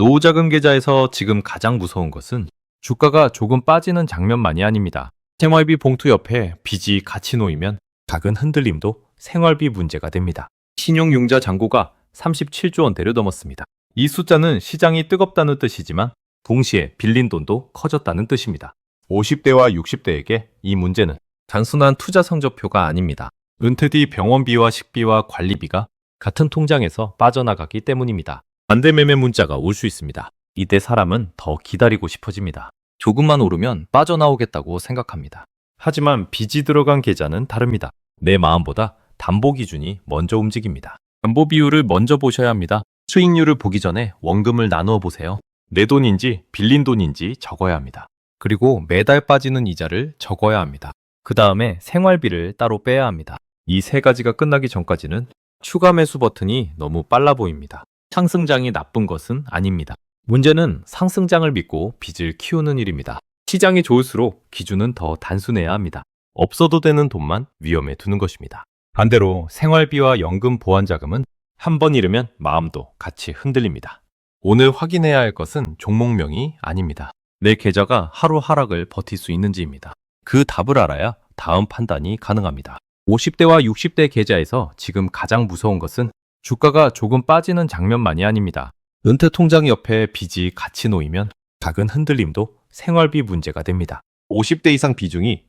노후자금 계좌에서 지금 가장 무서운 것은 주가가 조금 빠지는 장면만이 아닙니다. 생활비 봉투 옆에 빚이 같이 놓이면 작은 흔들림도 생활비 문제가 됩니다. 신용융자 잔고가 37조 원대를 넘었습니다. 이 숫자는 시장이 뜨겁다는 뜻이지만 동시에 빌린 돈도 커졌다는 뜻입니다. 50대와 60대에게 이 문제는 단순한 투자 성적표가 아닙니다. 은퇴 뒤 병원비와 식비와 관리비가 같은 통장에서 빠져나가기 때문입니다. 반대 매매 문자가 올 수 있습니다. 이때 사람은 더 기다리고 싶어집니다. 조금만 오르면 빠져나오겠다고 생각합니다. 하지만 빚이 들어간 계좌는 다릅니다. 내 마음보다 담보 기준이 먼저 움직입니다. 담보 비율을 먼저 보셔야 합니다. 수익률을 보기 전에 원금을 나누어 보세요. 내 돈인지 빌린 돈인지 적어야 합니다. 그리고 매달 빠지는 이자를 적어야 합니다. 그 다음에 생활비를 따로 빼야 합니다. 이 세 가지가 끝나기 전까지는 추가 매수 버튼이 너무 빨라 보입니다. 상승장이 나쁜 것은 아닙니다. 문제는 상승장을 믿고 빚을 키우는 일입니다. 시장이 좋을수록 기준은 더 단순해야 합니다. 없어도 되는 돈만 위험에 두는 것입니다. 반대로 생활비와 연금 보완자금은 한 번 잃으면 마음도 같이 흔들립니다. 오늘 확인해야 할 것은 종목명이 아닙니다. 내 계좌가 하루 하락을 버틸 수 있는지입니다. 그 답을 알아야 다음 판단이 가능합니다. 50대와 60대 계좌에서 지금 가장 무서운 것은 주가가 조금 빠지는 장면만이 아닙니다. 은퇴 통장 옆에 빚이 같이 놓이면 작은 흔들림도 생활비 문제가 됩니다. 50대 이상 비중이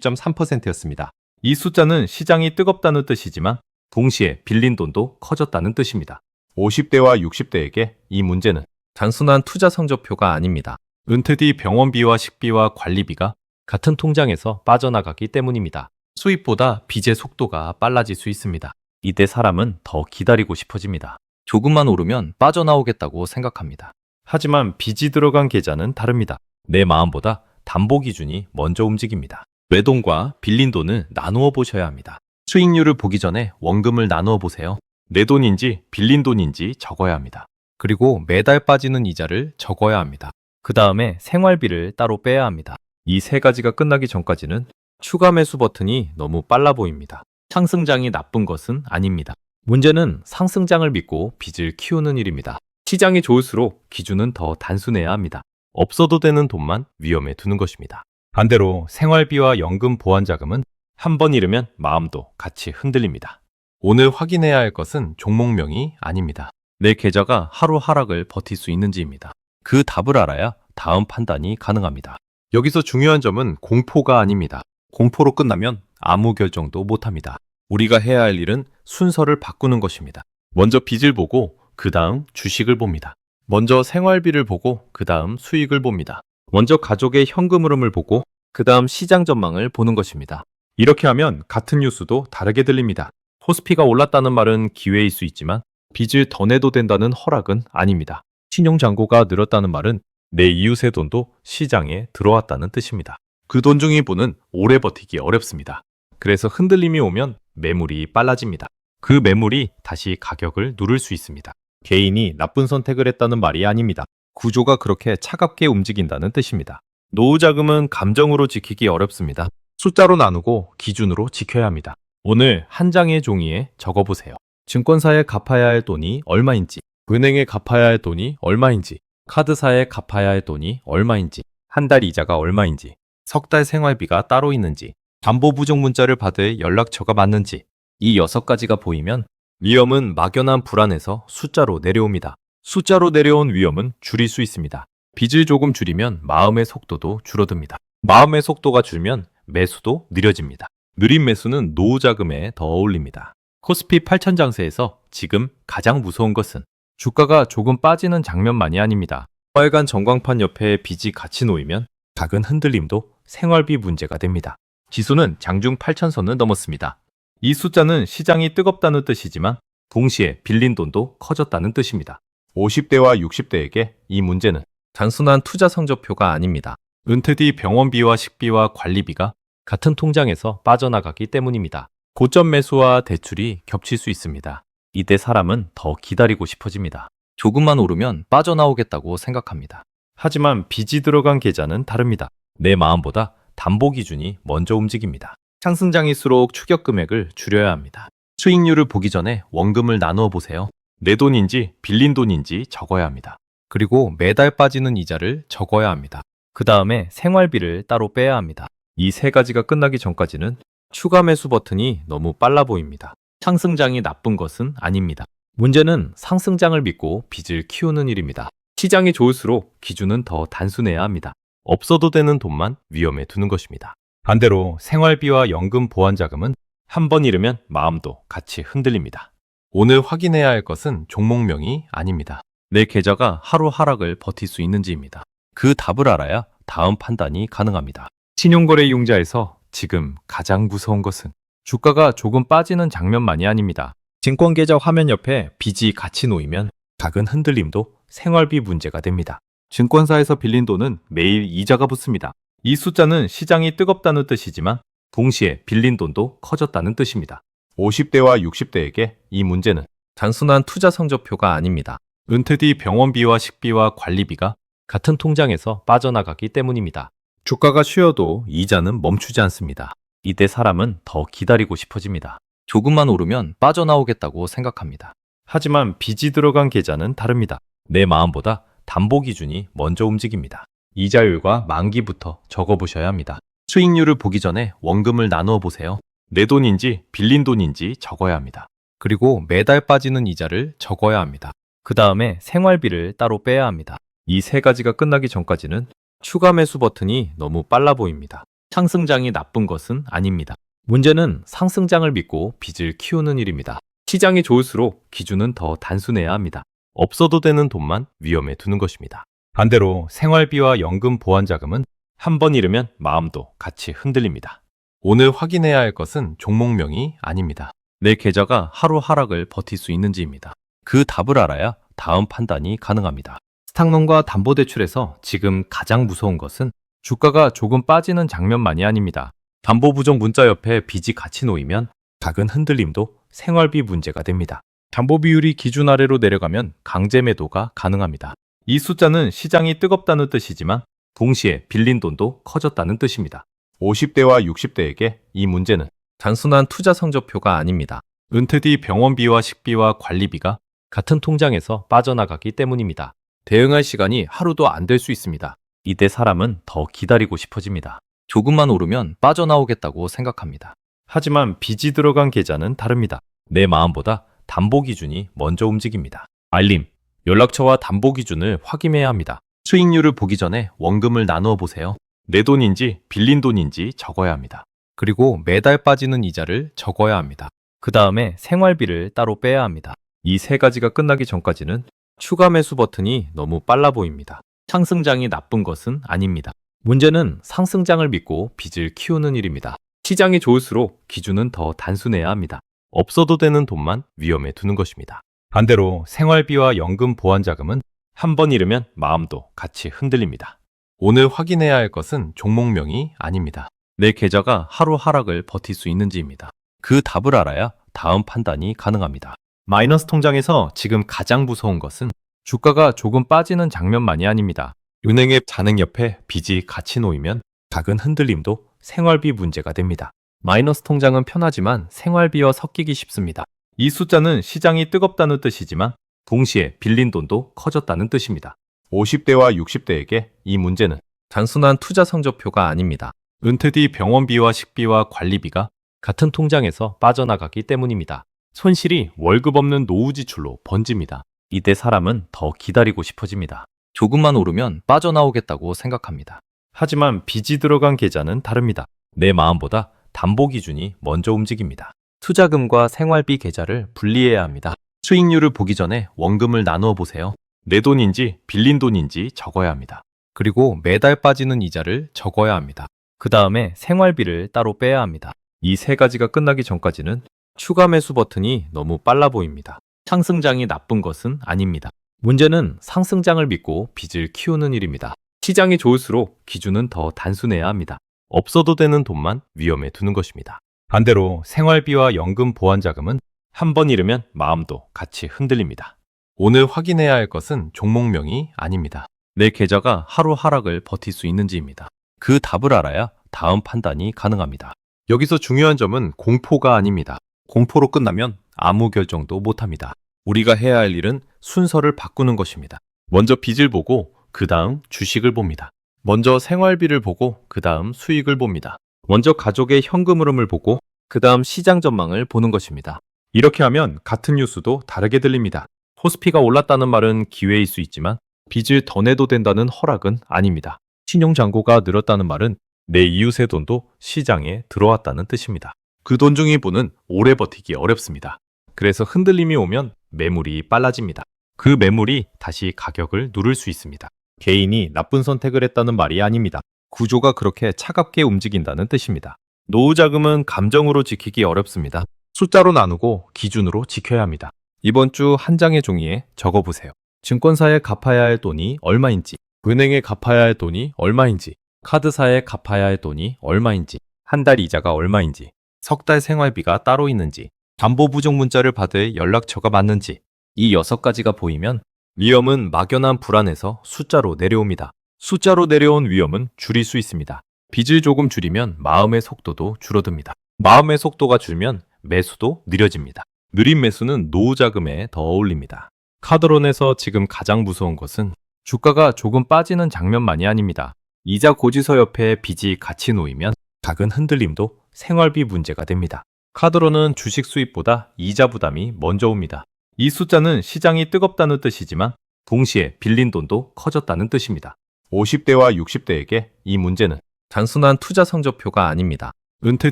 62.3%였습니다. 이 숫자는 시장이 뜨겁다는 뜻이지만 동시에 빌린 돈도 커졌다는 뜻입니다. 50대와 60대에게 이 문제는 단순한 투자 성적표가 아닙니다. 은퇴 뒤 병원비와 식비와 관리비가 같은 통장에서 빠져나가기 때문입니다. 수입보다 빚의 속도가 빨라질 수 있습니다. 이때 사람은 더 기다리고 싶어집니다. 조금만 오르면 빠져나오겠다고 생각합니다. 하지만 빚이 들어간 계좌는 다릅니다. 내 마음보다 담보 기준이 먼저 움직입니다. 외돈과 빌린 돈을 나누어 보셔야 합니다. 수익률을 보기 전에 원금을 나누어 보세요. 내 돈인지 빌린 돈인지 적어야 합니다. 그리고 매달 빠지는 이자를 적어야 합니다. 그 다음에 생활비를 따로 빼야 합니다. 이 세 가지가 끝나기 전까지는 추가 매수 버튼이 너무 빨라 보입니다. 상승장이 나쁜 것은 아닙니다. 문제는 상승장을 믿고 빚을 키우는 일입니다. 시장이 좋을수록 기준은 더 단순해야 합니다. 없어도 되는 돈만 위험에 두는 것입니다. 반대로 생활비와 연금 보완자금은 한 번 잃으면 마음도 같이 흔들립니다. 오늘 확인해야 할 것은 종목명이 아닙니다. 내 계좌가 하루 하락을 버틸 수 있는지입니다. 그 답을 알아야 다음 판단이 가능합니다. 여기서 중요한 점은 공포가 아닙니다. 공포로 끝나면 아무 결정도 못합니다. 우리가 해야 할 일은 순서를 바꾸는 것입니다. 먼저 빚을 보고 그 다음 주식을 봅니다. 먼저 생활비를 보고 그 다음 수익을 봅니다. 먼저 가족의 현금 흐름을 보고 그 다음 시장 전망을 보는 것입니다. 이렇게 하면 같은 뉴스도 다르게 들립니다. 코스피가 올랐다는 말은 기회일 수 있지만 빚을 더 내도 된다는 허락은 아닙니다. 신용잔고가 늘었다는 말은 내 이웃의 돈도 시장에 들어왔다는 뜻입니다. 그 돈 중의 일부는 오래 버티기 어렵습니다. 그래서 흔들림이 오면 매물이 빨라집니다. 그 매물이 다시 가격을 누를 수 있습니다. 개인이 나쁜 선택을 했다는 말이 아닙니다. 구조가 그렇게 차갑게 움직인다는 뜻입니다. 노후자금은 감정으로 지키기 어렵습니다. 숫자로 나누고 기준으로 지켜야 합니다. 오늘 한 장의 종이에 적어보세요. 증권사에 갚아야 할 돈이 얼마인지, 은행에 갚아야 할 돈이 얼마인지, 카드사에 갚아야 할 돈이 얼마인지, 한 달 이자가 얼마인지, 석 달 생활비가 따로 있는지, 담보 부족 문자를 받을 연락처가 맞는지, 이 6가지가 보이면 위험은 막연한 불안에서 숫자로 내려옵니다. 숫자로 내려온 위험은 줄일 수 있습니다. 빚을 조금 줄이면 마음의 속도도 줄어듭니다. 마음의 속도가 줄면 매수도 느려집니다. 느린 매수는 노후자금에 더 어울립니다. 코스피 8000 장세에서 지금 가장 무서운 것은 주가가 조금 빠지는 장면만이 아닙니다. 빨간 전광판 옆에 빚이 같이 놓이면 작은 흔들림도 생활비 문제가 됩니다. 지수는 장중 8000선을 넘었습니다. 이 숫자는 시장이 뜨겁다는 뜻이지만 동시에 빌린 돈도 커졌다는 뜻입니다. 50대와 60대에게 이 문제는 단순한 투자 성적표가 아닙니다. 은퇴 뒤 병원비와 식비와 관리비가 같은 통장에서 빠져나가기 때문입니다. 고점 매수와 대출이 겹칠 수 있습니다. 이때 사람은 더 기다리고 싶어집니다. 조금만 오르면 빠져나오겠다고 생각합니다. 하지만 빚이 들어간 계좌는 다릅니다. 내 마음보다 담보 기준이 먼저 움직입니다. 상승장일수록 추격 금액을 줄여야 합니다. 수익률을 보기 전에 원금을 나누어 보세요. 내 돈인지 빌린 돈인지 적어야 합니다. 그리고 매달 빠지는 이자를 적어야 합니다. 그 다음에 생활비를 따로 빼야 합니다. 이 세 가지가 끝나기 전까지는 추가 매수 버튼이 너무 빨라 보입니다. 상승장이 나쁜 것은 아닙니다. 문제는 상승장을 믿고 빚을 키우는 일입니다. 시장이 좋을수록 기준은 더 단순해야 합니다. 없어도 되는 돈만 위험에 두는 것입니다. 반대로 생활비와 연금 보완자금은 한 번 잃으면 마음도 같이 흔들립니다. 오늘 확인해야 할 것은 종목명이 아닙니다. 내 계좌가 하루 하락을 버틸 수 있는지입니다. 그 답을 알아야 다음 판단이 가능합니다. 신용거래 이용자에서 지금 가장 무서운 것은 주가가 조금 빠지는 장면만이 아닙니다. 증권계좌 화면 옆에 빚이 같이 놓이면 작은 흔들림도 생활비 문제가 됩니다. 증권사에서 빌린 돈은 매일 이자가 붙습니다. 이 숫자는 시장이 뜨겁다는 뜻이지만 동시에 빌린 돈도 커졌다는 뜻입니다. 50대와 60대에게 이 문제는 단순한 투자 성적표가 아닙니다. 은퇴 뒤 병원비와 식비와 관리비가 같은 통장에서 빠져나가기 때문입니다. 주가가 쉬어도 이자는 멈추지 않습니다. 이때 사람은 더 기다리고 싶어집니다. 조금만 오르면 빠져나오겠다고 생각합니다. 하지만 빚이 들어간 계좌는 다릅니다. 내 마음보다 담보 기준이 먼저 움직입니다. 이자율과 만기부터 적어보셔야 합니다. 수익률을 보기 전에 원금을 나누어 보세요. 내 돈인지 빌린 돈인지 적어야 합니다. 그리고 매달 빠지는 이자를 적어야 합니다. 그 다음에 생활비를 따로 빼야 합니다. 이 세 가지가 끝나기 전까지는 추가 매수 버튼이 너무 빨라 보입니다. 상승장이 나쁜 것은 아닙니다. 문제는 상승장을 믿고 빚을 키우는 일입니다. 시장이 좋을수록 기준은 더 단순해야 합니다. 없어도 되는 돈만 위험에 두는 것입니다. 반대로 생활비와 연금 보완자금은 한 번 잃으면 마음도 같이 흔들립니다. 오늘 확인해야 할 것은 종목명이 아닙니다. 내 계좌가 하루 하락을 버틸 수 있는지입니다. 그 답을 알아야 다음 판단이 가능합니다. 스탁론과 담보대출에서 지금 가장 무서운 것은 주가가 조금 빠지는 장면만이 아닙니다. 담보부정 문자 옆에 빚이 같이 놓이면 작은 흔들림도 생활비 문제가 됩니다. 담보 비율이 기준 아래로 내려가면 강제 매도가 가능합니다. 이 숫자는 시장이 뜨겁다는 뜻이지만 동시에 빌린 돈도 커졌다는 뜻입니다. 50대와 60대에게 이 문제는 단순한 투자 성적표가 아닙니다. 은퇴 뒤 병원비와 식비와 관리비가 같은 통장에서 빠져나가기 때문입니다. 대응할 시간이 하루도 안 될 수 있습니다. 이때 사람은 더 기다리고 싶어집니다. 조금만 오르면 빠져나오겠다고 생각합니다. 하지만 빚이 들어간 계좌는 다릅니다. 내 마음보다 담보 기준이 먼저 움직입니다. 알림, 연락처와 담보 기준을 확인해야 합니다. 수익률을 보기 전에 원금을 나누어 보세요. 내 돈인지 빌린 돈인지 적어야 합니다. 그리고 매달 빠지는 이자를 적어야 합니다. 그 다음에 생활비를 따로 빼야 합니다. 이 세 가지가 끝나기 전까지는 추가 매수 버튼이 너무 빨라 보입니다. 상승장이 나쁜 것은 아닙니다. 문제는 상승장을 믿고 빚을 키우는 일입니다. 시장이 좋을수록 기준은 더 단순해야 합니다. 없어도 되는 돈만 위험에 두는 것입니다. 반대로 생활비와 연금 보완자금은 한 번 잃으면 마음도 같이 흔들립니다. 오늘 확인해야 할 것은 종목명이 아닙니다. 내 계좌가 하루 하락을 버틸 수 있는지입니다. 그 답을 알아야 다음 판단이 가능합니다. 마이너스 통장에서 지금 가장 무서운 것은 주가가 조금 빠지는 장면만이 아닙니다. 은행앱 잔액 옆에 빚이 같이 놓이면 작은 흔들림도 생활비 문제가 됩니다. 마이너스 통장은 편하지만 생활비와 섞이기 쉽습니다. 이 숫자는 시장이 뜨겁다는 뜻이지만 동시에 빌린 돈도 커졌다는 뜻입니다. 50대와 60대에게 이 문제는 단순한 투자 성적표가 아닙니다. 은퇴 뒤 병원비와 식비와 관리비가 같은 통장에서 빠져나가기 때문입니다. 손실이 월급 없는 노후 지출로 번집니다. 이때 사람은 더 기다리고 싶어집니다. 조금만 오르면 빠져나오겠다고 생각합니다. 하지만 빚이 들어간 계좌는 다릅니다. 내 마음보다 담보 기준이 먼저 움직입니다. 투자금과 생활비 계좌를 분리해야 합니다. 수익률을 보기 전에 원금을 나누어 보세요. 내 돈인지 빌린 돈인지 적어야 합니다. 그리고 매달 빠지는 이자를 적어야 합니다. 그 다음에 생활비를 따로 빼야 합니다. 이 세 가지가 끝나기 전까지는 추가 매수 버튼이 너무 빨라 보입니다. 상승장이 나쁜 것은 아닙니다. 문제는 상승장을 믿고 빚을 키우는 일입니다. 시장이 좋을수록 기준은 더 단순해야 합니다. 없어도 되는 돈만 위험에 두는 것입니다. 반대로 생활비와 연금 보완자금은 한 번 잃으면 마음도 같이 흔들립니다. 오늘 확인해야 할 것은 종목명이 아닙니다. 내 계좌가 하루 하락을 버틸 수 있는지입니다. 그 답을 알아야 다음 판단이 가능합니다. 여기서 중요한 점은 공포가 아닙니다. 공포로 끝나면 아무 결정도 못합니다. 우리가 해야 할 일은 순서를 바꾸는 것입니다. 먼저 빚을 보고 그 다음 주식을 봅니다. 먼저 생활비를 보고 그 다음 수익을 봅니다. 먼저 가족의 현금 흐름을 보고 그 다음 시장 전망을 보는 것입니다. 이렇게 하면 같은 뉴스도 다르게 들립니다. 코스피가 올랐다는 말은 기회일 수 있지만 빚을 더 내도 된다는 허락은 아닙니다. 신용잔고가 늘었다는 말은 내 이웃의 돈도 시장에 들어왔다는 뜻입니다. 그 돈 중의 분은 오래 버티기 어렵습니다. 그래서 흔들림이 오면 매물이 빨라집니다. 그 매물이 다시 가격을 누를 수 있습니다. 개인이 나쁜 선택을 했다는 말이 아닙니다. 구조가 그렇게 차갑게 움직인다는 뜻입니다. 노후 자금은 감정으로 지키기 어렵습니다. 숫자로 나누고 기준으로 지켜야 합니다. 이번 주 한 장의 종이에 적어보세요. 증권사에 갚아야 할 돈이 얼마인지, 은행에 갚아야 할 돈이 얼마인지, 카드사에 갚아야 할 돈이 얼마인지, 한 달 이자가 얼마인지, 석 달 생활비가 따로 있는지, 담보 부족 문자를 받을 연락처가 맞는지, 이 6가지가 보이면 위험은 막연한 불안에서 숫자로 내려옵니다. 숫자로 내려온 위험은 줄일 수 있습니다. 빚을 조금 줄이면 마음의 속도도 줄어듭니다. 마음의 속도가 줄면 매수도 느려집니다. 느린 매수는 노후 자금에 더 어울립니다. 카드론에서 지금 가장 무서운 것은 주가가 조금 빠지는 장면만이 아닙니다. 이자 고지서 옆에 빚이 같이 놓이면 작은 흔들림도 생활비 문제가 됩니다. 카드론은 주식 수입보다 이자 부담이 먼저 옵니다. 이 숫자는 시장이 뜨겁다는 뜻이지만 동시에 빌린 돈도 커졌다는 뜻입니다. 50대와 60대에게 이 문제는 단순한 투자 성적표가 아닙니다. 은퇴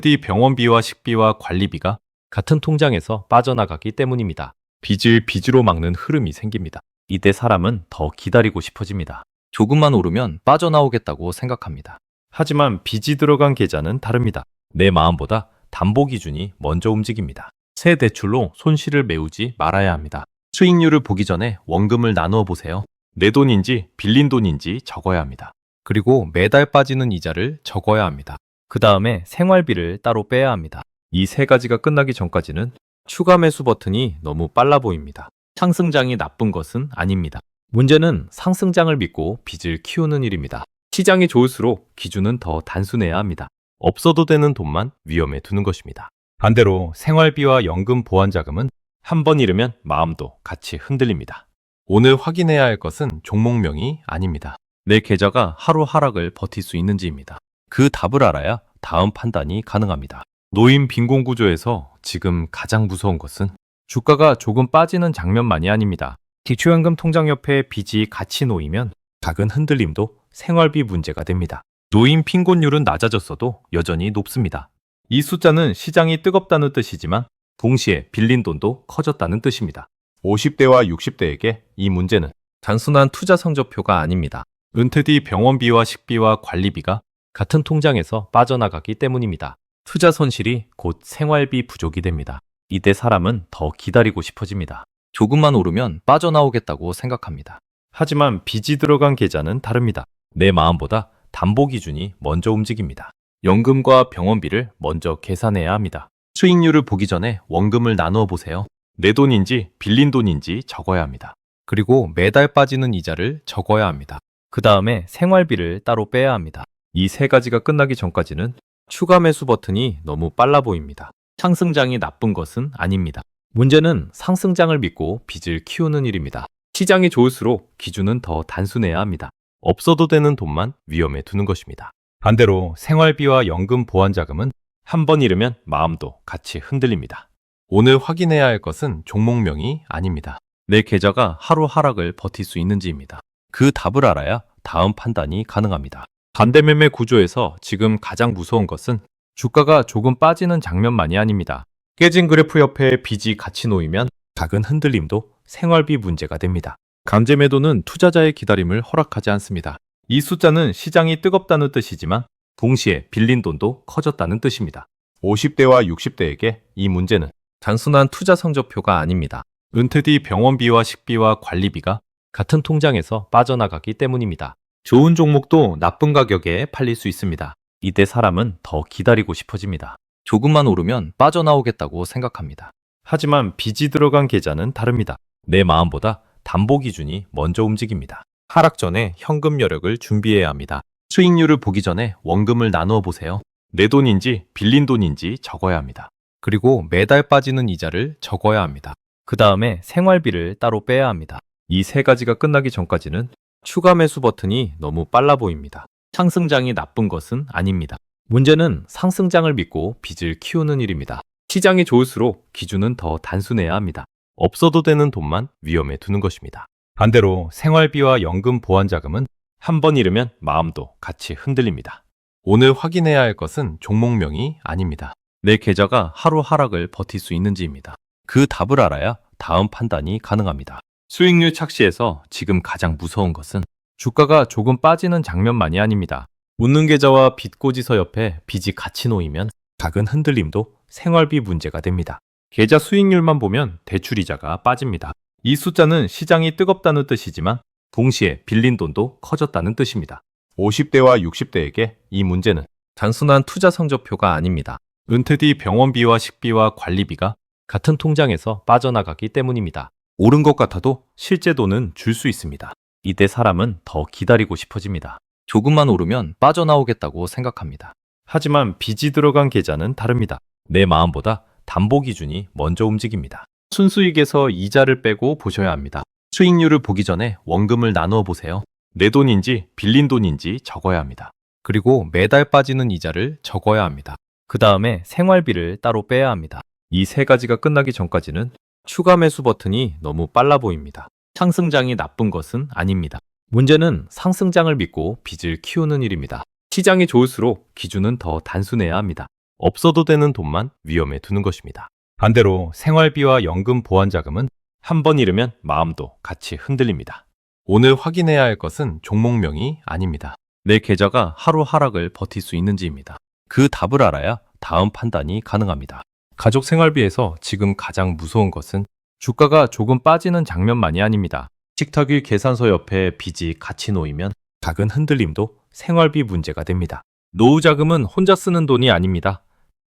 뒤 병원비와 식비와 관리비가 같은 통장에서 빠져나가기 때문입니다. 빚을 빚으로 막는 흐름이 생깁니다. 이때 사람은 더 기다리고 싶어집니다. 조금만 오르면 빠져나오겠다고 생각합니다. 하지만 빚이 들어간 계좌는 다릅니다. 내 마음보다 담보 기준이 먼저 움직입니다. 새 대출로 손실을 메우지 말아야 합니다. 수익률을 보기 전에 원금을 나누어 보세요. 내 돈인지 빌린 돈인지 적어야 합니다. 그리고 매달 빠지는 이자를 적어야 합니다. 그 다음에 생활비를 따로 빼야 합니다. 이 3가지가 끝나기 전까지는 추가 매수 버튼이 너무 빨라 보입니다. 상승장이 나쁜 것은 아닙니다. 문제는 상승장을 믿고 빚을 키우는 일입니다. 시장이 좋을수록 기준은 더 단순해야 합니다. 없어도 되는 돈만 위험에 두는 것입니다. 반대로 생활비와 연금 보완자금은 한 번 잃으면 마음도 같이 흔들립니다. 오늘 확인해야 할 것은 종목명이 아닙니다. 내 계좌가 하루 하락을 버틸 수 있는지입니다. 그 답을 알아야 다음 판단이 가능합니다. 노인 빈곤 구조에서 지금 가장 무서운 것은 주가가 조금 빠지는 장면만이 아닙니다. 기초연금 통장 옆에 빚이 같이 놓이면 작은 흔들림도 생활비 문제가 됩니다. 노인 빈곤율은 낮아졌어도 여전히 높습니다. 이 숫자는 시장이 뜨겁다는 뜻이지만 동시에 빌린 돈도 커졌다는 뜻입니다. 50대와 60대에게 이 문제는 단순한 투자 성적표가 아닙니다. 은퇴 뒤 병원비와 식비와 관리비가 같은 통장에서 빠져나가기 때문입니다. 투자 손실이 곧 생활비 부족이 됩니다. 이때 사람은 더 기다리고 싶어집니다. 조금만 오르면 빠져나오겠다고 생각합니다. 하지만 빚이 들어간 계좌는 다릅니다. 내 마음보다 담보 기준이 먼저 움직입니다. 연금과 병원비를 먼저 계산해야 합니다. 수익률을 보기 전에 원금을 나누어 보세요. 내 돈인지 빌린 돈인지 적어야 합니다. 그리고 매달 빠지는 이자를 적어야 합니다. 그 다음에 생활비를 따로 빼야 합니다. 이 3가지가 끝나기 전까지는 추가 매수 버튼이 너무 빨라 보입니다. 상승장이 나쁜 것은 아닙니다. 문제는 상승장을 믿고 빚을 키우는 일입니다. 시장이 좋을수록 기준은 더 단순해야 합니다. 없어도 되는 돈만 위험에 두는 것입니다. 반대로 생활비와 연금 보완자금은 한 번 잃으면 마음도 같이 흔들립니다. 오늘 확인해야 할 것은 종목명이 아닙니다. 내 계좌가 하루 하락을 버틸 수 있는지입니다. 그 답을 알아야 다음 판단이 가능합니다. 반대매매 구조에서 지금 가장 무서운 것은 주가가 조금 빠지는 장면만이 아닙니다. 깨진 그래프 옆에 빚이 같이 놓이면 작은 흔들림도 생활비 문제가 됩니다. 강제 매도는 투자자의 기다림을 허락하지 않습니다. 이 숫자는 시장이 뜨겁다는 뜻이지만 동시에 빌린 돈도 커졌다는 뜻입니다. 50대와 60대에게 이 문제는 단순한 투자 성적표가 아닙니다. 은퇴 뒤 병원비와 식비와 관리비가 같은 통장에서 빠져나가기 때문입니다. 좋은 종목도 나쁜 가격에 팔릴 수 있습니다. 이때 사람은 더 기다리고 싶어집니다. 조금만 오르면 빠져나오겠다고 생각합니다. 하지만 빚이 들어간 계좌는 다릅니다. 내 마음보다 담보 기준이 먼저 움직입니다. 하락 전에 현금 여력을 준비해야 합니다. 수익률을 보기 전에 원금을 나누어 보세요. 내 돈인지 빌린 돈인지 적어야 합니다. 그리고 매달 빠지는 이자를 적어야 합니다. 그 다음에 생활비를 따로 빼야 합니다. 이 세 가지가 끝나기 전까지는 추가 매수 버튼이 너무 빨라 보입니다. 상승장이 나쁜 것은 아닙니다. 문제는 상승장을 믿고 빚을 키우는 일입니다. 시장이 좋을수록 기준은 더 단순해야 합니다. 없어도 되는 돈만 위험에 두는 것입니다. 반대로 생활비와 연금 보완자금은 한 번 잃으면 마음도 같이 흔들립니다. 오늘 확인해야 할 것은 종목명이 아닙니다. 내 계좌가 하루 하락을 버틸 수 있는지입니다. 그 답을 알아야 다음 판단이 가능합니다. 수익률 착시에서 지금 가장 무서운 것은 주가가 조금 빠지는 장면만이 아닙니다. 웃는 계좌와 빚고지서 옆에 빚이 같이 놓이면 작은 흔들림도 생활비 문제가 됩니다. 계좌 수익률만 보면 대출이자가 빠집니다. 이 숫자는 시장이 뜨겁다는 뜻이지만 동시에 빌린 돈도 커졌다는 뜻입니다. 50대와 60대에게 이 문제는 단순한 투자 성적표가 아닙니다. 은퇴 뒤 병원비와 식비와 관리비가 같은 통장에서 빠져나가기 때문입니다. 오른 것 같아도 실제 돈은 줄 수 있습니다. 이때 사람은 더 기다리고 싶어집니다. 조금만 오르면 빠져나오겠다고 생각합니다. 하지만 빚이 들어간 계좌는 다릅니다. 내 마음보다 담보 기준이 먼저 움직입니다. 순수익에서 이자를 빼고 보셔야 합니다. 수익률을 보기 전에 원금을 나누어 보세요. 내 돈인지 빌린 돈인지 적어야 합니다. 그리고 매달 빠지는 이자를 적어야 합니다. 그 다음에 생활비를 따로 빼야 합니다. 이 세 가지가 끝나기 전까지는 추가 매수 버튼이 너무 빨라 보입니다. 상승장이 나쁜 것은 아닙니다. 문제는 상승장을 믿고 빚을 키우는 일입니다. 시장이 좋을수록 기준은 더 단순해야 합니다. 없어도 되는 돈만 위험에 두는 것입니다. 반대로 생활비와 연금 보완자금은 한 번 잃으면 마음도 같이 흔들립니다. 오늘 확인해야 할 것은 종목명이 아닙니다. 내 계좌가 하루 하락을 버틸 수 있는지입니다. 그 답을 알아야 다음 판단이 가능합니다. 가족 생활비에서 지금 가장 무서운 것은 주가가 조금 빠지는 장면만이 아닙니다. 식탁위 계산서 옆에 빚이 같이 놓이면 작은 흔들림도 생활비 문제가 됩니다. 노후 자금은 혼자 쓰는 돈이 아닙니다.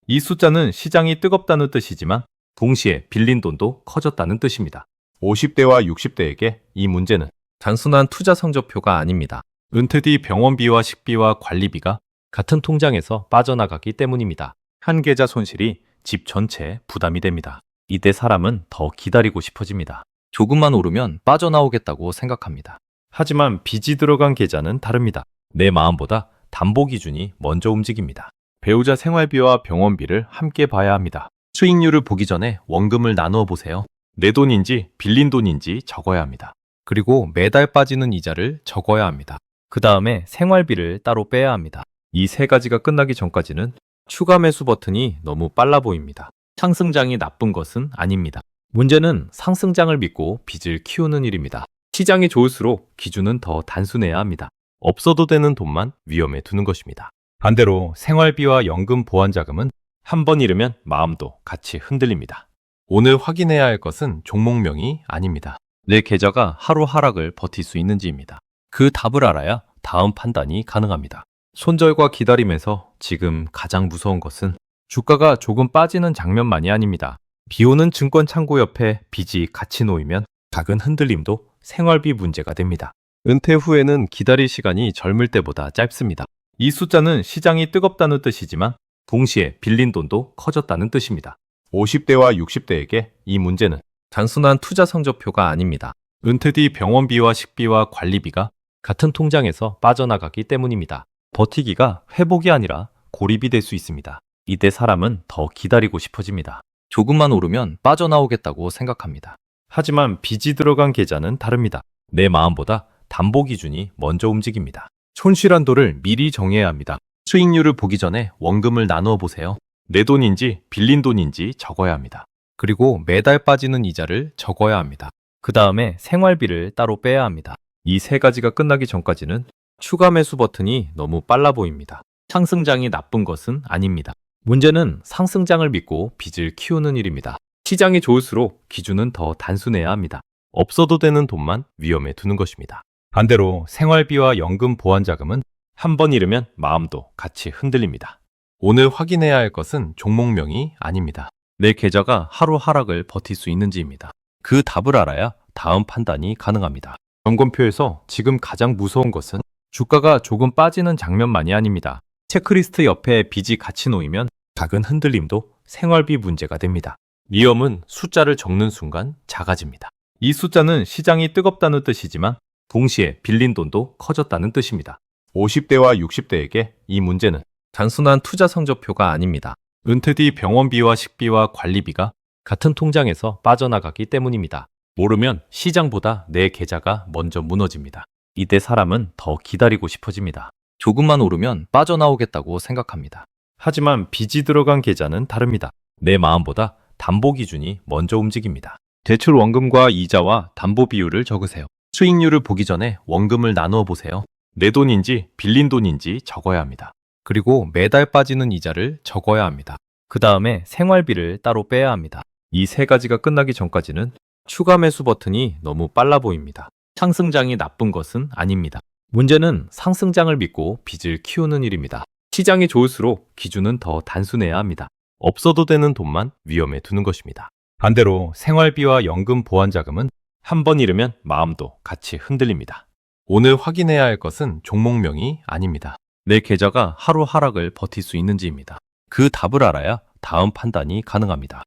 이 숫자는 시장이 뜨겁다는 뜻이지만 동시에 빌린 돈도 커졌다는 뜻입니다. 50대와 60대에게 이 문제는 단순한 투자 성적표가 아닙니다. 은퇴 뒤 병원비와 식비와 관리비가 같은 통장에서 빠져나가기 때문입니다. 한 계좌 손실이 집 전체에 부담이 됩니다. 이때 사람은 더 기다리고 싶어집니다. 조금만 오르면 빠져나오겠다고 생각합니다. 하지만 빚이 들어간 계좌는 다릅니다. 내 마음보다 담보 기준이 먼저 움직입니다. 배우자 생활비와 병원비를 함께 봐야 합니다. 수익률을 보기 전에 원금을 나누어 보세요. 내 돈인지 빌린 돈인지 적어야 합니다. 그리고 매달 빠지는 이자를 적어야 합니다. 그 다음에 생활비를 따로 빼야 합니다. 이 세 가지가 끝나기 전까지는 추가 매수 버튼이 너무 빨라 보입니다. 상승장이 나쁜 것은 아닙니다. 문제는 상승장을 믿고 빚을 키우는 일입니다. 시장이 좋을수록 기준은 더 단순해야 합니다. 없어도 되는 돈만 위험에 두는 것입니다. 반대로 생활비와 연금 보완자금은 한 번 잃으면 마음도 같이 흔들립니다. 오늘 확인해야 할 것은 종목명이 아닙니다. 내 계좌가 하루 하락을 버틸 수 있는지입니다. 그 답을 알아야 다음 판단이 가능합니다. 손절과 기다림에서 지금 가장 무서운 것은 주가가 조금 빠지는 장면만이 아닙니다. 비오는 증권 창고 옆에 빚이 같이 놓이면 작은 흔들림도 생활비 문제가 됩니다. 은퇴 후에는 기다릴 시간이 젊을 때보다 짧습니다. 이 숫자는 시장이 뜨겁다는 뜻이지만 동시에 빌린 돈도 커졌다는 뜻입니다. 50대와 60대에게 이 문제는 단순한 투자 성적표가 아닙니다. 은퇴 뒤 병원비와 식비와 관리비가 같은 통장에서 빠져나가기 때문입니다. 버티기가 회복이 아니라 고립이 될 수 있습니다. 이때 사람은 더 기다리고 싶어집니다. 조금만 오르면 빠져나오겠다고 생각합니다. 하지만 빚이 들어간 계좌는 다릅니다. 내 마음보다 담보 기준이 먼저 움직입니다. 손실 한도를 미리 정해야 합니다. 수익률을 보기 전에 원금을 나누어 보세요. 내 돈인지 빌린 돈인지 적어야 합니다. 그리고 매달 빠지는 이자를 적어야 합니다. 그 다음에 생활비를 따로 빼야 합니다. 이 세 가지가 끝나기 전까지는 추가 매수 버튼이 너무 빨라 보입니다. 상승장이 나쁜 것은 아닙니다. 문제는 상승장을 믿고 빚을 키우는 일입니다. 시장이 좋을수록 기준은 더 단순해야 합니다. 없어도 되는 돈만 위험에 두는 것입니다. 반대로 생활비와 연금 보완자금은 한 번 잃으면 마음도 같이 흔들립니다. 오늘 확인해야 할 것은 종목명이 아닙니다. 내 계좌가 하루 하락을 버틸 수 있는지입니다. 그 답을 알아야 다음 판단이 가능합니다. 점검표에서 지금 가장 무서운 것은 주가가 조금 빠지는 장면만이 아닙니다. 체크리스트 옆에 빚이 같이 놓이면 작은 흔들림도 생활비 문제가 됩니다. 위험은 숫자를 적는 순간 작아집니다. 이 숫자는 시장이 뜨겁다는 뜻이지만 동시에 빌린 돈도 커졌다는 뜻입니다. 50대와 60대에게 이 문제는 단순한 투자 성적표가 아닙니다. 은퇴 뒤 병원비와 식비와 관리비가 같은 통장에서 빠져나가기 때문입니다. 모르면 시장보다 내 계좌가 먼저 무너집니다. 이때 사람은 더 기다리고 싶어집니다. 조금만 오르면 빠져나오겠다고 생각합니다. 하지만 빚이 들어간 계좌는 다릅니다. 내 마음보다 담보 기준이 먼저 움직입니다. 대출 원금과 이자와 담보 비율을 적으세요. 수익률을 보기 전에 원금을 나누어 보세요. 내 돈인지 빌린 돈인지 적어야 합니다. 그리고 매달 빠지는 이자를 적어야 합니다. 그 다음에 생활비를 따로 빼야 합니다. 이 세 가지가 끝나기 전까지는 추가 매수 버튼이 너무 빨라 보입니다. 상승장이 나쁜 것은 아닙니다. 문제는 상승장을 믿고 빚을 키우는 일입니다. 시장이 좋을수록 기준은 더 단순해야 합니다. 없어도 되는 돈만 위험에 두는 것입니다. 반대로 생활비와 연금 보완자금은 한 번 잃으면 마음도 같이 흔들립니다. 오늘 확인해야 할 것은 종목명이 아닙니다. 내 계좌가 하루 하락을 버틸 수 있는지입니다. 그 답을 알아야 다음 판단이 가능합니다.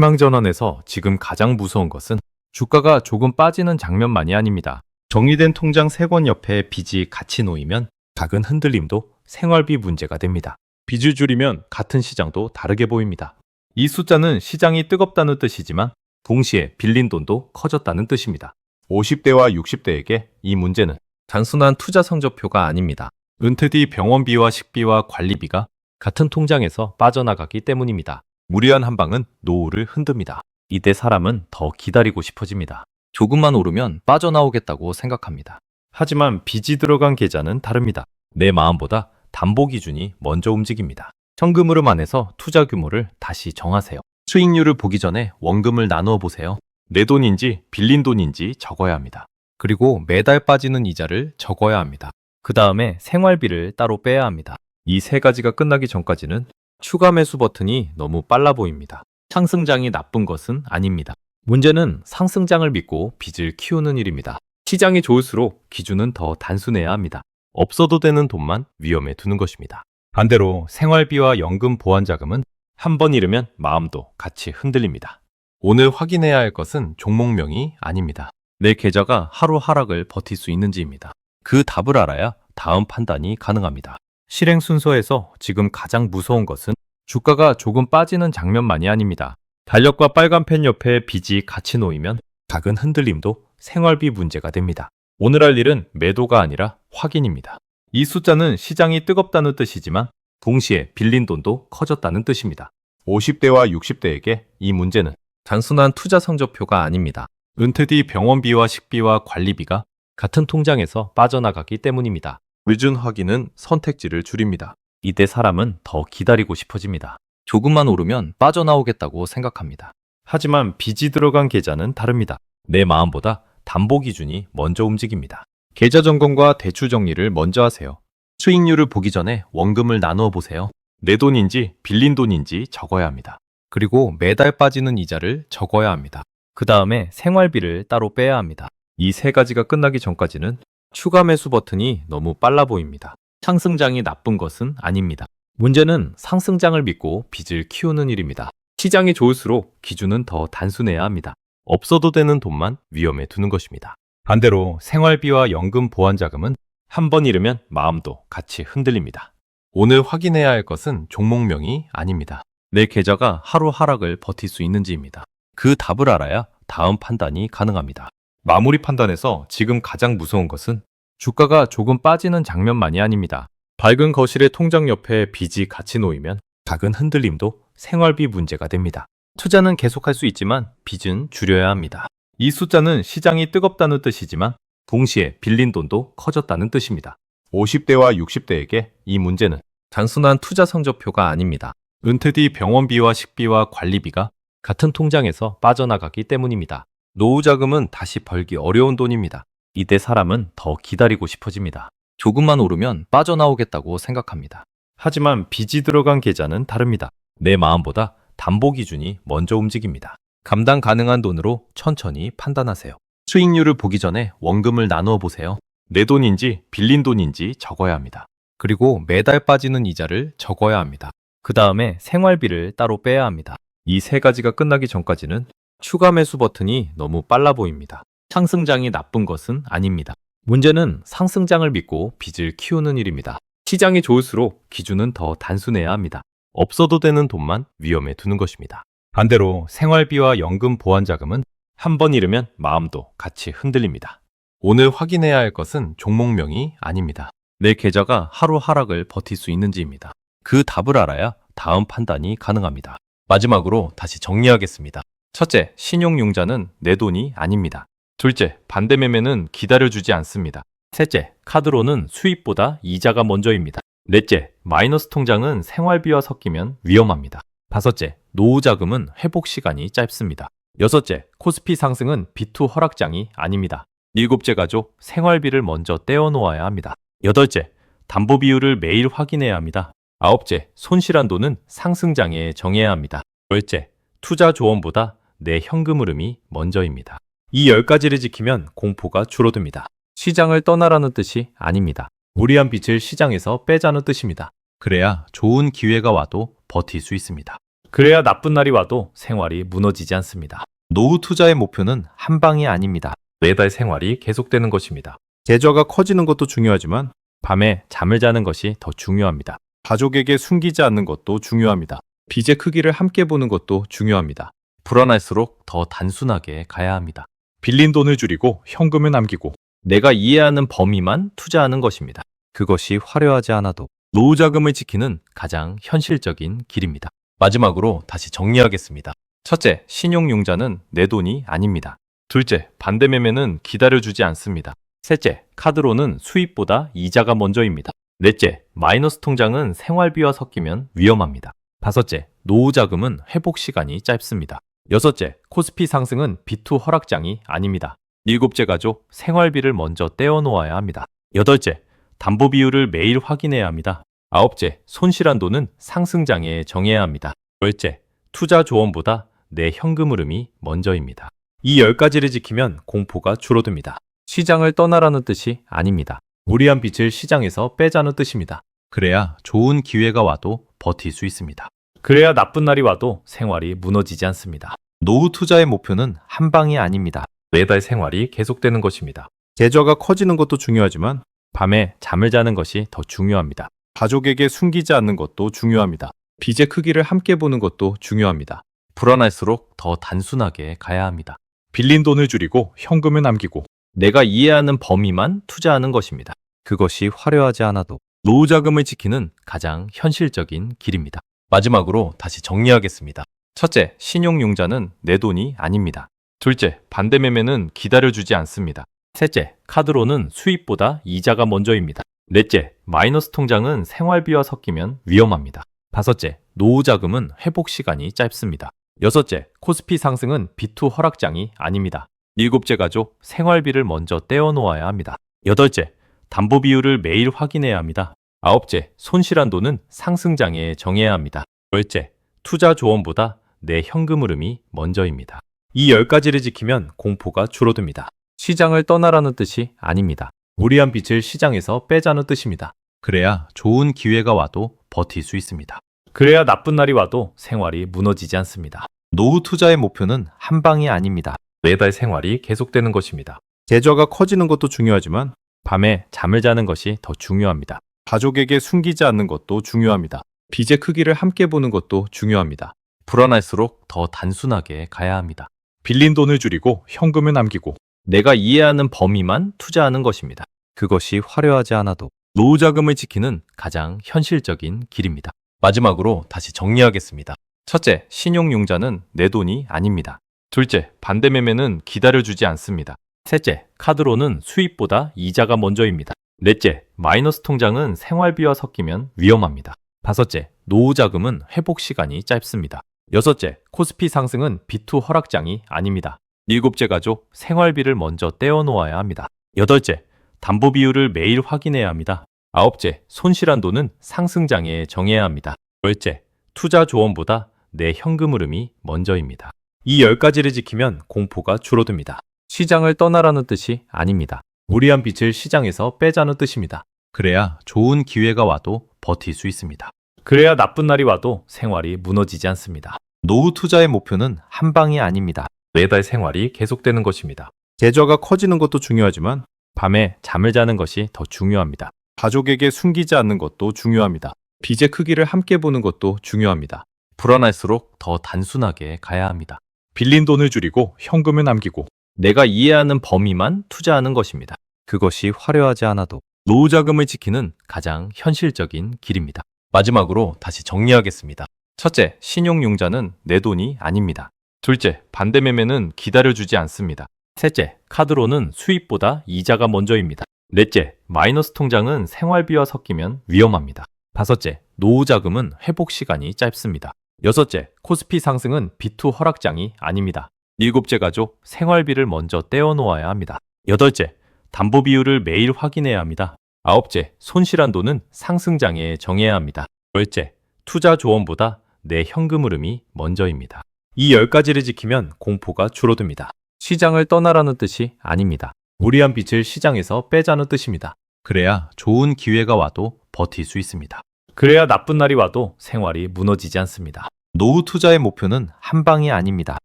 희망전환에서 지금 가장 무서운 것은 주가가 조금 빠지는 장면만이 아닙니다. 정리된 통장 3권 옆에 빚이 같이 놓이면 작은 흔들림도 생활비 문제가 됩니다. 빚을 줄이면 같은 시장도 다르게 보입니다. 이 숫자는 시장이 뜨겁다는 뜻이지만 동시에 빌린 돈도 커졌다는 뜻입니다. 50대와 60대에게 이 문제는 단순한 투자 성적표가 아닙니다. 은퇴 뒤 병원비와 식비와 관리비가 같은 통장에서 빠져나가기 때문입니다. 무리한 한방은 노후를 흔듭니다. 이때 사람은 더 기다리고 싶어집니다. 조금만 오르면 빠져나오겠다고 생각합니다. 하지만 빚이 들어간 계좌는 다릅니다. 내 마음보다 담보 기준이 먼저 움직입니다. 현금 흐름 안에서 투자 규모를 다시 정하세요. 수익률을 보기 전에 원금을 나누어 보세요. 내 돈인지 빌린 돈인지 적어야 합니다. 그리고 매달 빠지는 이자를 적어야 합니다. 그 다음에 생활비를 따로 빼야 합니다. 이 세 가지가 끝나기 전까지는 추가 매수 버튼이 너무 빨라 보입니다. 상승장이 나쁜 것은 아닙니다. 문제는 상승장을 믿고 빚을 키우는 일입니다. 시장이 좋을수록 기준은 더 단순해야 합니다. 없어도 되는 돈만 위험에 두는 것입니다. 반대로 생활비와 연금 보완자금은 한 번 잃으면 마음도 같이 흔들립니다. 오늘 확인해야 할 것은 종목명이 아닙니다. 내 계좌가 하루 하락을 버틸 수 있는지입니다. 그 답을 알아야 다음 판단이 가능합니다. 실행 순서에서 지금 가장 무서운 것은 주가가 조금 빠지는 장면만이 아닙니다. 달력과 빨간 펜 옆에 빚이 같이 놓이면 작은 흔들림도 생활비 문제가 됩니다. 오늘 할 일은 매도가 아니라 확인입니다. 이 숫자는 시장이 뜨겁다는 뜻이지만 동시에 빌린 돈도 커졌다는 뜻입니다. 50대와 60대에게 이 문제는 단순한 투자 성적표가 아닙니다. 은퇴 뒤 병원비와 식비와 관리비가 같은 통장에서 빠져나가기 때문입니다. 늦은 확인은 선택지를 줄입니다. 이때 사람은 더 기다리고 싶어집니다. 조금만 오르면 빠져나오겠다고 생각합니다. 하지만 빚이 들어간 계좌는 다릅니다. 내 마음보다 담보 기준이 먼저 움직입니다. 계좌 점검과 대출 정리를 먼저 하세요. 수익률을 보기 전에 원금을 나누어 보세요. 내 돈인지 빌린 돈인지 적어야 합니다. 그리고 매달 빠지는 이자를 적어야 합니다. 그 다음에 생활비를 따로 빼야 합니다. 이 세 가지가 끝나기 전까지는 추가 매수 버튼이 너무 빨라 보입니다. 상승장이 나쁜 것은 아닙니다. 문제는 상승장을 믿고 빚을 키우는 일입니다. 시장이 좋을수록 기준은 더 단순해야 합니다. 없어도 되는 돈만 위험에 두는 것입니다. 반대로 생활비와 연금 보완자금은 한 번 잃으면 마음도 같이 흔들립니다. 오늘 확인해야 할 것은 종목명이 아닙니다. 내 계좌가 하루 하락을 버틸 수 있는지입니다. 그 답을 알아야 다음 판단이 가능합니다. 마무리 판단에서 지금 가장 무서운 것은 주가가 조금 빠지는 장면만이 아닙니다. 밝은 거실의 통장 옆에 빚이 같이 놓이면 작은 흔들림도 생활비 문제가 됩니다. 투자는 계속할 수 있지만 빚은 줄여야 합니다. 이 숫자는 시장이 뜨겁다는 뜻이지만 동시에 빌린 돈도 커졌다는 뜻입니다. 50대와 60대에게 이 문제는 단순한 투자 성적표가 아닙니다. 은퇴 뒤 병원비와 식비와 관리비가 같은 통장에서 빠져나가기 때문입니다. 노후 자금은 다시 벌기 어려운 돈입니다. 이때 사람은 더 기다리고 싶어집니다. 조금만 오르면 빠져나오겠다고 생각합니다. 하지만 빚이 들어간 계좌는 다릅니다. 내 마음보다 담보 기준이 먼저 움직입니다. 감당 가능한 돈으로 천천히 판단하세요. 수익률을 보기 전에 원금을 나누어 보세요. 내 돈인지 빌린 돈인지 적어야 합니다. 그리고 매달 빠지는 이자를 적어야 합니다. 그 다음에 생활비를 따로 빼야 합니다. 이 세 가지가 끝나기 전까지는 추가 매수 버튼이 너무 빨라 보입니다. 상승장이 나쁜 것은 아닙니다. 문제는 상승장을 믿고 빚을 키우는 일입니다. 시장이 좋을수록 기준은 더 단순해야 합니다. 없어도 되는 돈만 위험에 두는 것입니다. 반대로 생활비와 연금 보완자금은 한 번 잃으면 마음도 같이 흔들립니다. 오늘 확인해야 할 것은 종목명이 아닙니다. 내 계좌가 하루 하락을 버틸 수 있는지입니다. 그 답을 알아야 다음 판단이 가능합니다. 마지막으로 다시 정리하겠습니다. 첫째, 신용융자는 내 돈이 아닙니다. 둘째, 반대매매는 기다려주지 않습니다. 셋째, 카드로는 수입보다 이자가 먼저입니다. 넷째, 마이너스 통장은 생활비와 섞이면 위험합니다. 다섯째, 노후자금은 회복 시간이 짧습니다. 여섯째, 코스피 상승은 B2 허락장이 아닙니다. 일곱째 가족, 생활비를 먼저 떼어놓아야 합니다. 여덟째, 담보 비율을 매일 확인해야 합니다. 아홉째, 손실한 돈은 상승장에 정해야 합니다. 열째, 투자 조언보다 내 현금 흐름이 먼저입니다. 이 10가지를 지키면 공포가 줄어듭니다. 시장을 떠나라는 뜻이 아닙니다. 무리한 빚을 시장에서 빼자는 뜻입니다. 그래야 좋은 기회가 와도 버틸 수 있습니다. 그래야 나쁜 날이 와도 생활이 무너지지 않습니다. 노후 투자의 목표는 한 방이 아닙니다. 매달 생활이 계속되는 것입니다. 계좌가 커지는 것도 중요하지만 밤에 잠을 자는 것이 더 중요합니다. 가족에게 숨기지 않는 것도 중요합니다. 빚의 크기를 함께 보는 것도 중요합니다. 불안할수록 더 단순하게 가야 합니다. 빌린 돈을 줄이고 현금을 남기고 내가 이해하는 범위만 투자하는 것입니다. 그것이 화려하지 않아도 노후 자금을 지키는 가장 현실적인 길입니다. 마지막으로 다시 정리하겠습니다. 첫째, 신용융자는 내 돈이 아닙니다. 둘째, 반대매매는 기다려주지 않습니다. 셋째, 카드로는 수입보다 이자가 먼저입니다. 넷째, 마이너스 통장은 생활비와 섞이면 위험합니다. 다섯째, 노후 자금은 회복 시간이 짧습니다. 여섯째, 코스피 상승은 B2 허락장이 아닙니다. 일곱째 가족, 생활비를 먼저 떼어놓아야 합니다. 여덟째, 담보 비율을 매일 확인해야 합니다. 아홉째, 손실한 돈은 상승장에 정해야 합니다. 열째, 투자 조언보다 내 현금 흐름이 먼저입니다. 이 10가지를 지키면 공포가 줄어듭니다. 시장을 떠나라는 뜻이 아닙니다. 무리한 빚을 시장에서 빼자는 뜻입니다. 그래야 좋은 기회가 와도 버틸 수 있습니다. 그래야 나쁜 날이 와도 생활이 무너지지 않습니다. 노후 투자의 목표는 한 방이 아닙니다. 매달 생활이 계속되는 것입니다. 계좌가 커지는 것도 중요하지만 밤에 잠을 자는 것이 더 중요합니다. 가족에게 숨기지 않는 것도 중요합니다. 빚의 크기를 함께 보는 것도 중요합니다. 불안할수록 더 단순하게 가야 합니다. 빌린 돈을 줄이고 현금을 남기고 내가 이해하는 범위만 투자하는 것입니다. 그것이 화려하지 않아도 노후 자금을 지키는 가장 현실적인 길입니다. 마지막으로 다시 정리하겠습니다. 첫째, 신용융자는 내 돈이 아닙니다. 둘째, 반대매매는 기다려주지 않습니다. 셋째, 카드로는 수입보다 이자가 먼저입니다. 넷째, 마이너스 통장은 생활비와 섞이면 위험합니다. 다섯째, 노후 자금은 회복 시간이 짧습니다. 여섯째, 코스피 상승은 B2 허락장이 아닙니다. 일곱째 가족, 생활비를 먼저 떼어놓아야 합니다. 여덟째, 담보 비율을 매일 확인해야 합니다. 아홉째, 손실한 돈은 상승장에 정해야 합니다. 열째, 투자 조언보다 내 현금 흐름이 먼저입니다. 이 10가지를 지키면 공포가 줄어듭니다. 시장을 떠나라는 뜻이 아닙니다. 무리한 빚을 시장에서 빼자는 뜻입니다. 그래야 좋은 기회가 와도 버틸 수 있습니다. 그래야 나쁜 날이 와도 생활이 무너지지 않습니다. 노후 투자의 목표는 한 방이 아닙니다. 매달 생활이 계속되는 것입니다. 계좌가 커지는 것도 중요하지만 밤에 잠을 자는 것이 더 중요합니다. 가족에게 숨기지 않는 것도 중요합니다. 빚의 크기를 함께 보는 것도 중요합니다. 불안할수록 더 단순하게 가야 합니다. 빌린 돈을 줄이고 현금을 남기고 내가 이해하는 범위만 투자하는 것입니다. 그것이 화려하지 않아도 노후 자금을 지키는 가장 현실적인 길입니다. 마지막으로 다시 정리하겠습니다. 첫째, 신용융자는 내 돈이 아닙니다. 둘째, 반대매매는 기다려주지 않습니다. 셋째, 카드로는 수입보다 이자가 먼저입니다. 넷째, 마이너스 통장은 생활비와 섞이면 위험합니다. 다섯째, 노후 자금은 회복 시간이 짧습니다. 여섯째, 코스피 상승은 B2 허락장이 아닙니다. 일곱째 가족, 생활비를 먼저 떼어놓아야 합니다. 여덟째, 담보 비율을 매일 확인해야 합니다. 아홉째, 손실한 돈은 상승장에 정해야 합니다. 열째, 투자 조언보다 내 현금 흐름이 먼저입니다. 이 10가지를 지키면 공포가 줄어듭니다. 시장을 떠나라는 뜻이 아닙니다. 무리한 빚을 시장에서 빼자는 뜻입니다. 그래야 좋은 기회가 와도 버틸 수 있습니다. 그래야 나쁜 날이 와도 생활이 무너지지 않습니다. 노후 투자의 목표는 한 방이 아닙니다. 매달 생활이 계속되는 것입니다. 계좌가 커지는 것도 중요하지만 밤에 잠을 자는 것이 더 중요합니다. 가족에게 숨기지 않는 것도 중요합니다. 빚의 크기를 함께 보는 것도 중요합니다. 불안할수록 더 단순하게 가야 합니다. 빌린 돈을 줄이고 현금을 남기고 내가 이해하는 범위만 투자하는 것입니다. 그것이 화려하지 않아도 노후 자금을 지키는 가장 현실적인 길입니다. 마지막으로 다시 정리하겠습니다. 첫째, 신용융자는 내 돈이 아닙니다. 둘째, 반대매매는 기다려주지 않습니다. 셋째, 카드로는 수입보다 이자가 먼저입니다. 넷째, 마이너스 통장은 생활비와 섞이면 위험합니다. 다섯째, 노후 자금은 회복 시간이 짧습니다. 여섯째, 코스피 상승은 비투 허락장이 아닙니다. 일곱째 가족, 생활비를 먼저 떼어놓아야 합니다. 여덟째, 담보 비율을 매일 확인해야 합니다. 아홉째, 손실한 돈은 상승장에 정해야 합니다. 열째, 투자 조언보다 내 현금 흐름이 먼저입니다. 이 10가지를 지키면 공포가 줄어듭니다. 시장을 떠나라는 뜻이 아닙니다. 무리한 빚을 시장에서 빼자는 뜻입니다. 그래야 좋은 기회가 와도 버틸 수 있습니다. 그래야 나쁜 날이 와도 생활이 무너지지 않습니다. 노후 투자의 목표는 한 방이 아닙니다.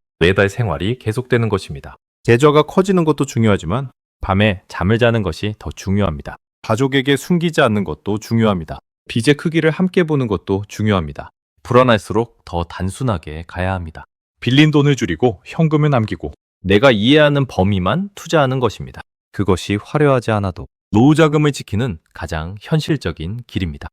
매달 생활이 계속되는 것입니다. 계좌가 커지는 것도 중요하지만 밤에 잠을 자는 것이 더 중요합니다. 가족에게 숨기지 않는 것도 중요합니다. 빚의 크기를 함께 보는 것도 중요합니다. 불안할수록 더 단순하게 가야 합니다. 빌린 돈을 줄이고 현금을 남기고 내가 이해하는 범위만 투자하는 것입니다. 그것이 화려하지 않아도 노후 자금을 지키는 가장 현실적인 길입니다.